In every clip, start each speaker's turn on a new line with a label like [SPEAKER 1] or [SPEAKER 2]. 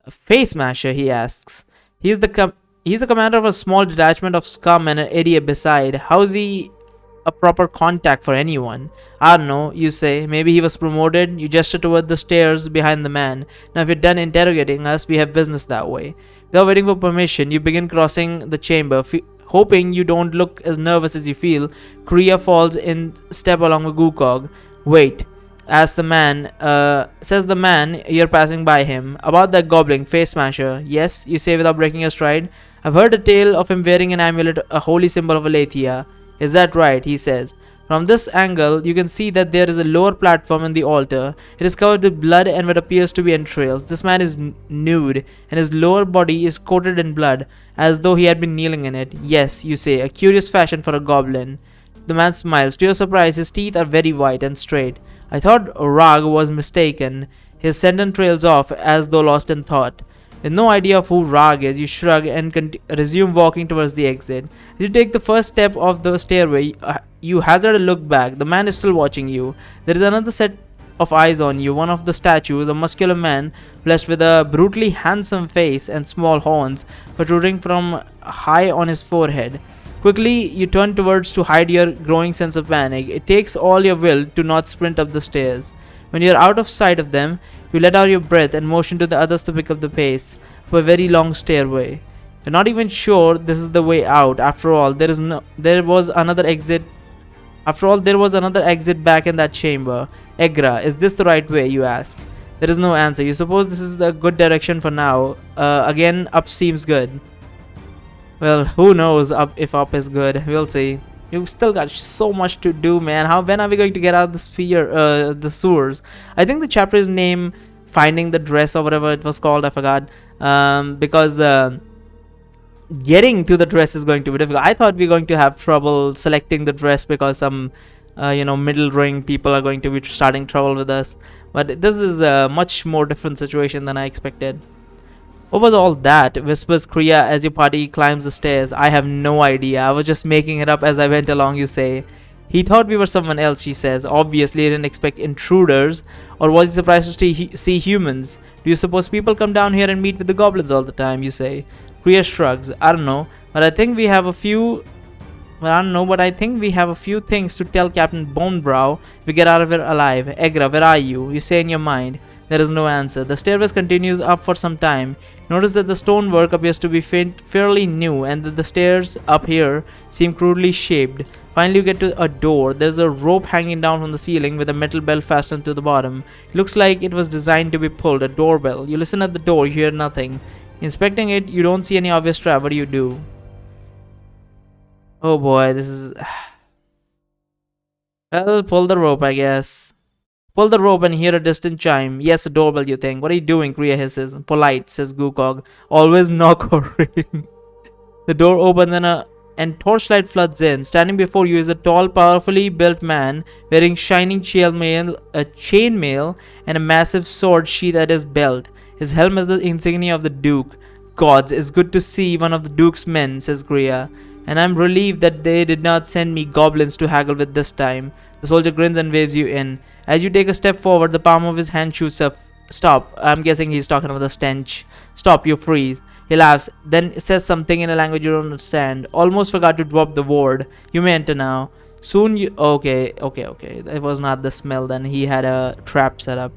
[SPEAKER 1] Face Smasher, he asks. He's the commander of a small detachment of scum and an idiot beside. How's he a proper contact for anyone? I don't know, you say. Maybe he was promoted. You gesture toward the stairs behind the man. Now, if you're done interrogating us, we have business that way. Without waiting for permission, you begin crossing the chamber. Hoping you don't look as nervous as you feel, Kriya falls in step along with Gukog. Wait, says the man you're passing by him. About that goblin, Face Smasher. Yes, you say without breaking your stride. I've heard a tale of him wearing an amulet, a holy symbol of Aletheia. Is that right? He says. From this angle, you can see that there is a lower platform in the altar. It is covered with blood and what appears to be entrails. This man is nude, and his lower body is coated in blood, as though he had been kneeling in it. Yes, you say, a curious fashion for a goblin. The man smiles. To your surprise, his teeth are very white and straight. I thought Rag was mistaken. His sentence trails off as though lost in thought. With no idea of who Rag is, you shrug and resume walking towards the exit. As you take the first step of the stairway, you hazard a look back. The man is still watching you. There is another set of eyes on you. One of the statues, a muscular man, blessed with a brutally handsome face and small horns protruding from high on his forehead. Quickly, you turn towards to hide your growing sense of panic. It takes all your will to not sprint up the stairs. When you are out of sight of them, you let out your breath and motion to the others to pick up the pace for a very long stairway. You're not even sure this is the way out. After all, there was another exit back in that chamber. Egra, is this the right way? You ask. There is no answer. You suppose this is a good direction for now. Again, up seems good. Well, who knows if up is good. We'll see. You've still got so much to do, man. When are we going to get out of the sewers? I think the chapter is named Finding the Dress or whatever it was called. I forgot. Because getting to the dress is going to be difficult. I thought we were going to have trouble selecting the dress because some, middle rank people are going to be starting trouble with us. But this is a much more different situation than I expected. What was all that? Whispers Kriya as your party climbs the stairs. I have no idea. I was just making it up as I went along, you say. He thought we were someone else, she says. Obviously, he didn't expect intruders. Or was he surprised to see humans? Do you suppose people come down here and meet with the goblins all the time, you say? Kriya shrugs. I don't know. But I think we have a few things to tell Captain Bonebrow if we get out of here alive. Egra, where are you? You say in your mind. There is no answer. The stairway continues up for some time. Notice that the stonework appears to be fairly new and that the stairs up here seem crudely shaped. Finally, you get to a door. There's a rope hanging down from the ceiling with a metal bell fastened to the bottom. It looks like it was designed to be pulled, a doorbell. You listen at the door, you hear nothing. Inspecting it, you don't see any obvious trap. What do you do? Oh boy, this is... Well, pull the rope, I guess. Pull the rope and hear a distant chime. Yes, a doorbell, you think. What are you doing? Kriya hisses. Polite, says Gukog. Always knock or ring. The door opens and torchlight floods in. Standing before you is a tall, powerfully built man wearing shining chainmail and a massive sword sheath at his belt. His helm is the insignia of the Duke. Gods, it's good to see one of the Duke's men, says Kriya. And I'm relieved that they did not send me goblins to haggle with this time. The soldier grins and waves you in. As you take a step forward, the palm of his hand shoots up. Stop. I'm guessing he's talking about the stench. Stop, you freeze. He laughs, then says something in a language you don't understand. Almost forgot to drop the word. You may enter now. Soon you... Okay. It was not the smell then. He had a trap set up.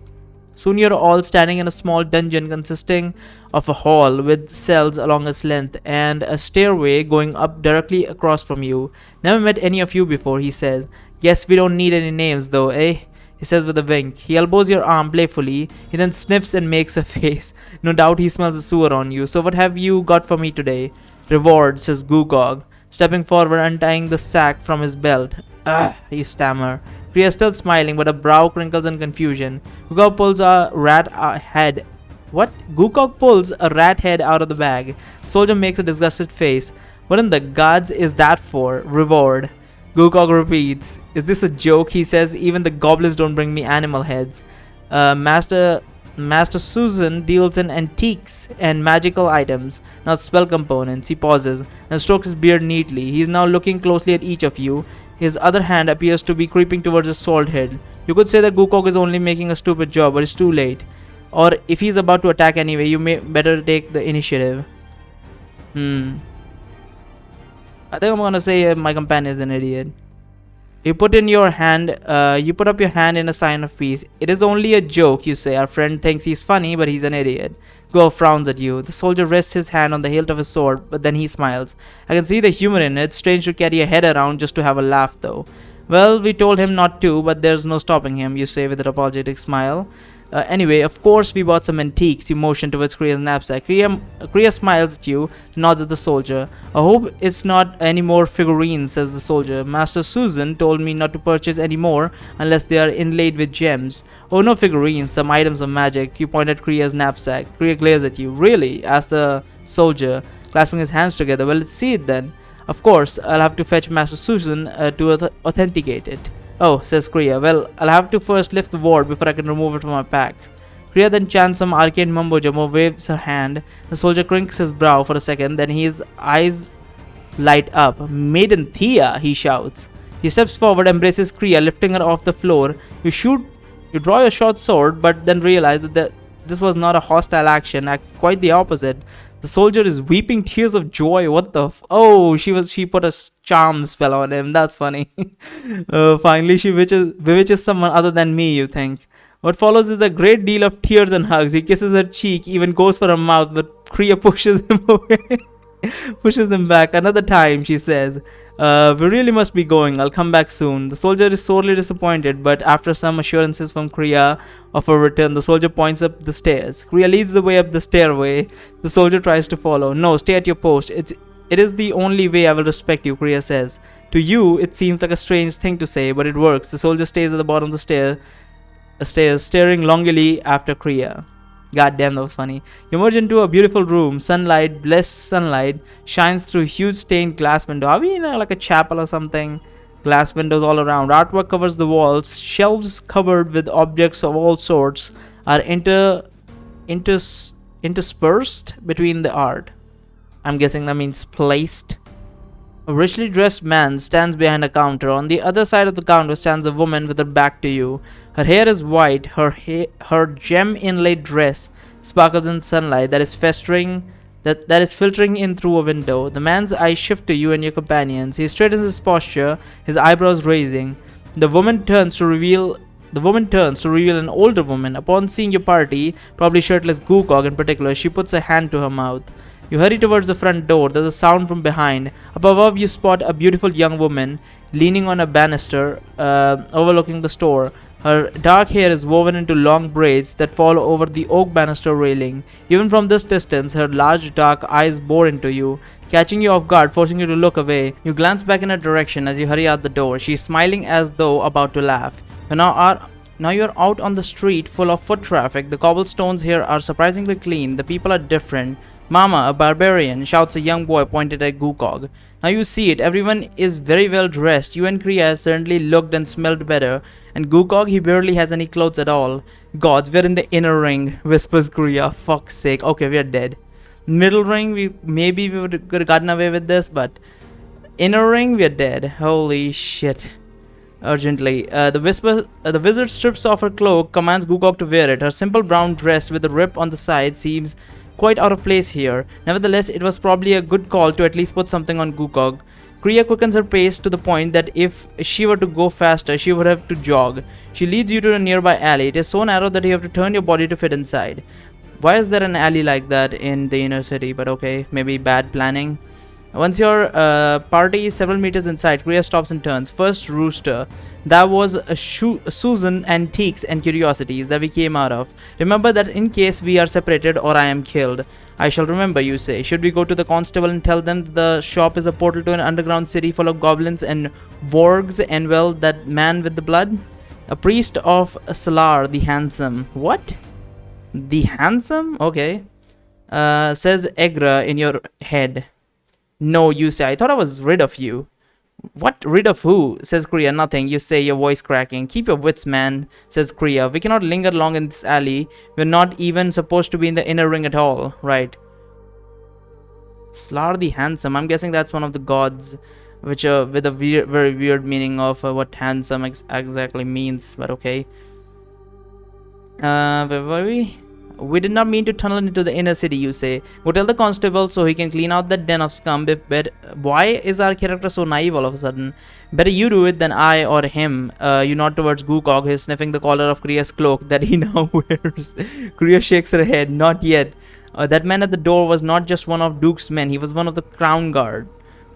[SPEAKER 1] Soon you're all standing in a small dungeon consisting of a hall with cells along its length and a stairway going up directly across from you. Never met any of you before, he says. Guess we don't need any names though, eh? He says with a wink. He elbows your arm playfully. He then sniffs and makes a face. No doubt he smells the sewer on you. So what have you got for me today? Reward, says Gukog, stepping forward, untying the sack from his belt. Ugh, you stammer. Kriya is still smiling, but her brow crinkles in confusion. Gukog pulls a rat head. What? Gukog pulls a rat head out of the bag. The soldier makes a disgusted face. What in the gods is that for? Reward. Gukog repeats. Is this a joke? He says. Even the goblins don't bring me animal heads. Master Susan deals in antiques and magical items, not spell components. He pauses and strokes his beard neatly. He is now looking closely at each of you. His other hand appears to be creeping towards his sword head. You could say that Gukog is only making a stupid job, but it's too late. Or if he's about to attack anyway, you may better take the initiative. I think I'm gonna say my companion is an idiot. You put up your hand in a sign of peace. It is only a joke, you say. Our friend thinks he's funny, but he's an idiot. Go frowns at you. The soldier rests his hand on the hilt of his sword, but then he smiles. I can see the humor in it. Strange to carry a head around just to have a laugh, though. Well, we told him not to, but there's no stopping him, you say with an apologetic smile. Anyway, of course we bought some antiques. You motion towards Kriya's knapsack. Kriya smiles at you, nods at the soldier. I hope it's not any more figurines, says the soldier. Master Susan told me not to purchase any more unless they are inlaid with gems. Oh, no figurines, some items of magic. You point at Kriya's knapsack. Kriya glares at you. Really? Asks the soldier, clasping his hands together. Well, let's see it then. Of course, I'll have to fetch Master Susan to authenticate it. Oh, says Kriya. Well, I'll have to first lift the ward before I can remove it from my pack. Kriya then chants some arcane mumbo-jumbo, waves her hand. The soldier crinkles his brow for a second, then his eyes light up. Maiden Thea, he shouts. He steps forward, embraces Kriya, lifting her off the floor. You draw your short sword, but then realize that this was not a hostile action, quite the opposite. The soldier is weeping tears of joy. What the oh, she put a charm spell on him. That's funny. Finally, she bewitches someone other than me, you think. What follows is a great deal of tears and hugs. He kisses her cheek, even goes for her mouth, but Kriya pushes him away. Pushes him back. Another time, she says. We really must be going. I'll come back soon. The soldier is sorely disappointed, but after some assurances from Kriya of her return, the soldier points up the stairs. Kriya leads the way up the stairway. The soldier tries to follow. No, stay at your post. It is the only way I will respect you, Kriya says. To you, it seems like a strange thing to say, but it works. The soldier stays at the bottom of the stairs, staring longingly after Kriya. God damn, that was funny. You emerge into a beautiful room. Sunlight, blessed sunlight, shines through huge stained glass window. Are we in like a chapel or something? Glass windows all around. Artwork covers the walls. Shelves covered with objects of all sorts are interspersed between the art. I'm guessing that means placed. A richly dressed man stands behind a counter. On the other side of the counter stands a woman with her back to you. Her hair is white. Her gem-inlaid dress sparkles in sunlight that is filtering in through a window. The man's eyes shift to you and your companions. He straightens his posture, his eyebrows raising. The woman turns to reveal an older woman. Upon seeing your party, probably shirtless Gukog in particular, she puts a hand to her mouth. You hurry towards the front door. There's a sound from behind. Up above, you spot a beautiful young woman leaning on a banister overlooking the store. Her dark hair is woven into long braids that fall over the oak banister railing. Even from this distance, her large dark eyes bore into you, catching you off guard, forcing you to look away. You glance back in her direction as you hurry out the door. She's smiling as though about to laugh. Now you're out on the street full of foot traffic. The cobblestones here are surprisingly clean. The people are different. Mama, a barbarian, shouts a young boy pointed at Gukog. Now you see it, everyone is very well dressed. You and Kriya have certainly looked and smelled better. And Gukog, he barely has any clothes at all. Gods, we're in the inner ring, whispers Kriya. Fuck's sake. Okay, we're dead. Middle ring, we could have gotten away with this, but inner ring, we're dead. Holy shit. Urgently, the wizard strips off her cloak, commands Gukog to wear it. Her simple brown dress with a rip on the side seems quite out of place here. Nevertheless, it was probably a good call to at least put something on Gukog. Kriya quickens her pace to the point that if she were to go faster, she would have to jog. She leads you to a nearby alley. It is so narrow that you have to turn your body to fit inside. Why is there an alley like that in the inner city? But okay, maybe bad planning. Once your party is several meters inside, Kriya stops and turns. First, Rooster. That was Susan Antiques and Curiosities that we came out of. Remember that in case we are separated or I am killed. I shall remember, you say. Should we go to the constable and tell them the shop is a portal to an underground city full of goblins and wargs and, well, that man with the blood? A priest of Salar the Handsome. What? The Handsome? Okay. Says Egra in your head. No, you say. I thought I was rid of you. What? Rid of who? Says Kriya. Nothing. You say, your voice cracking. Keep your wits, man, says Kriya. We cannot linger long in this alley. We're not even supposed to be in the inner ring at all. Right. Slar the Handsome. I'm guessing that's one of the gods, which with a very weird meaning of what handsome exactly means. But okay. Where were we? We did not mean to tunnel into the inner city, you say. Go tell the constable so he can clean out that den of scum. Why is our character so naive all of a sudden? Better you do it than I or him. You nod towards Gukog, who is sniffing the collar of Kriya's cloak that he now wears. Kriya shakes her head. Not yet. That man at the door was not just one of Duke's men, he was one of the crown guard.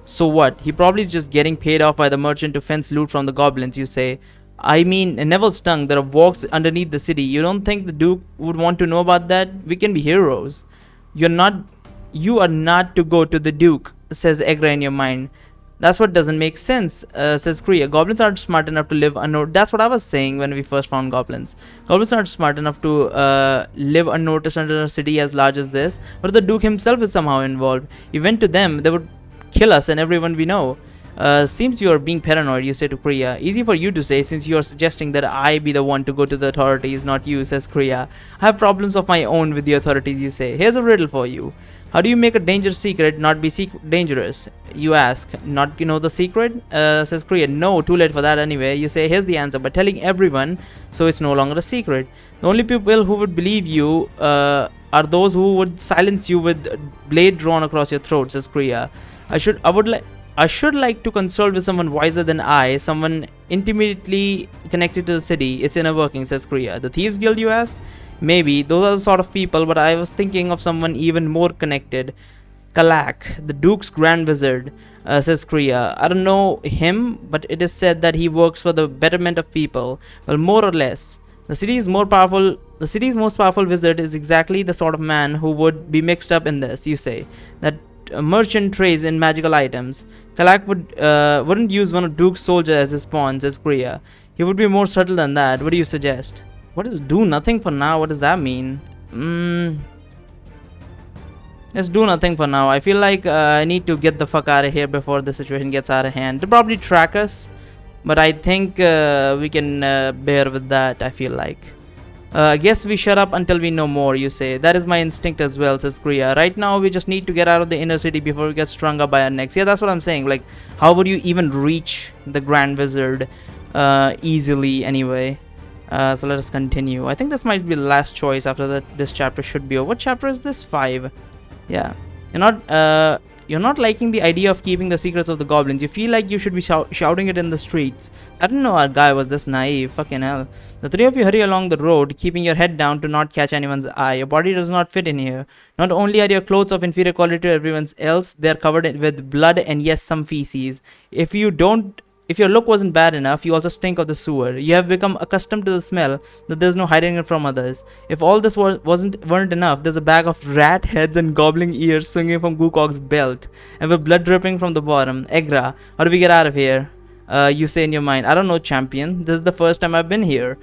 [SPEAKER 1] So what? He probably is just getting paid off by the merchant to fence loot from the goblins, you say. I mean, Neville's tongue, there are walks underneath the city. You don't think the Duke would want to know about that? We can be heroes. You are not to go to the Duke, says Egra in your mind. That's what doesn't make sense, says Kriya. Goblins aren't smart enough to live unnoticed. That's what I was saying when we first found goblins. Goblins aren't smart enough to live unnoticed under a city as large as this. But the Duke himself is somehow involved. If we went to them, they would kill us and everyone we know. Seems you are being paranoid, you say to Kriya. Easy for you to say, since you are suggesting that I be the one to go to the authorities, not you, says Kriya. I have problems of my own with the authorities, you say. Here's a riddle for you. How do you make a dangerous secret not be dangerous? You ask. Not you know the secret? Says Kriya. No, too late for that anyway. You say, here's the answer. By telling everyone, so it's no longer a secret. The only people who would believe you are those who would silence you with a blade drawn across your throat, says Kriya. I should like to consult with someone wiser than I, someone intimately connected to the city, its inner working, says Kriya. The Thieves Guild, you ask? Maybe, those are the sort of people, but I was thinking of someone even more connected. Kalak, the Duke's Grand Wizard, says Kriya. I don't know him, but it is said that he works for the betterment of people. Well, more or less. The city's most powerful wizard is exactly the sort of man who would be mixed up in this, you say. That merchant trades in magical items. Kalak wouldn't use one of Duke's soldiers as his pawn, says Kriya. He would be more subtle than that. What do you suggest? What is do nothing for now? What does that mean? Let's do nothing for now. I feel like I need to get the fuck out of here before the situation gets out of hand. They'll probably track us, but I think we can bear with that, I feel like. I guess we shut up until we know more, you say. That is my instinct as well, says Kriya. Right now, we just need to get out of the inner city before we get strung up by our necks. Yeah, that's what I'm saying. Like, how would you even reach the Grand Wizard easily anyway? So let us continue. I think this might be the last choice after that. This chapter should be over. What chapter is this? 5. Yeah. You're not liking the idea of keeping the secrets of the goblins. You feel like you should be shouting it in the streets. I didn't know our guy was this naive. Fucking hell. The three of you hurry along the road, keeping your head down to not catch anyone's eye. Your body does not fit in here. Not only are your clothes of inferior quality to everyone else, they are covered with blood and yes, some feces. If your look wasn't bad enough, you also stink of the sewer. You have become accustomed to the smell that there's no hiding it from others. If all this weren't enough, there's a bag of rat heads and gobbling ears swinging from Gukog's belt, and with blood dripping from the bottom. Egra, how do we get out of here? You say in your mind, I don't know, champion. This is the first time I've been here.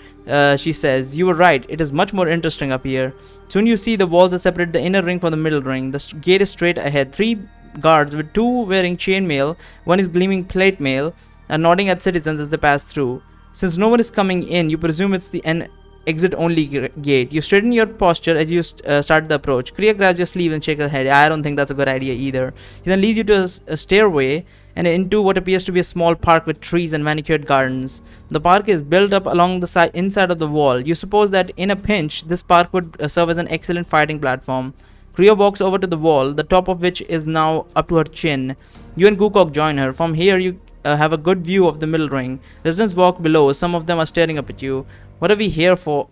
[SPEAKER 1] She says, you were right. It is much more interesting up here. Soon you see the walls that separate the inner ring from the middle ring. The gate is straight ahead. 3 guards with 2 wearing chainmail. 1 is gleaming plate mail and nodding at citizens as they pass through. Since no one is coming in, you presume it's an exit-only gate. You straighten your posture as you start the approach. Kriya grabs your sleeve and shakes her head. I don't think that's a good idea either. He then leads you to a stairway and into what appears to be a small park with trees and manicured gardens. The park is built up along the inside of the wall. You suppose that in a pinch, this park would serve as an excellent fighting platform. Kriya walks over to the wall, the top of which is now up to her chin. You and Gukog join her. From here, you have a good view of the middle ring. Residents walk below. Some of them are staring up at you. What are we here for?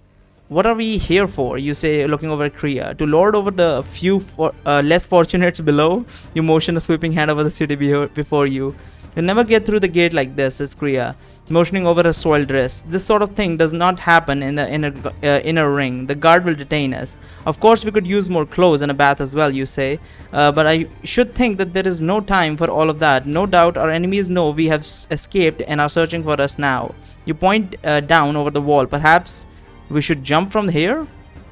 [SPEAKER 1] You say, looking over at Kriya. To lord over the few less fortunates below. You motion a sweeping hand over the city before you. You'll never get through the gate like this, says Kriya, motioning over her soiled dress. This sort of thing does not happen in the inner ring. The guard will detain us. Of course, we could use more clothes and a bath as well, you say. But I should think that there is no time for all of that. No doubt our enemies know we have escaped and are searching for us now. You point down over the wall. Perhaps we should jump from here?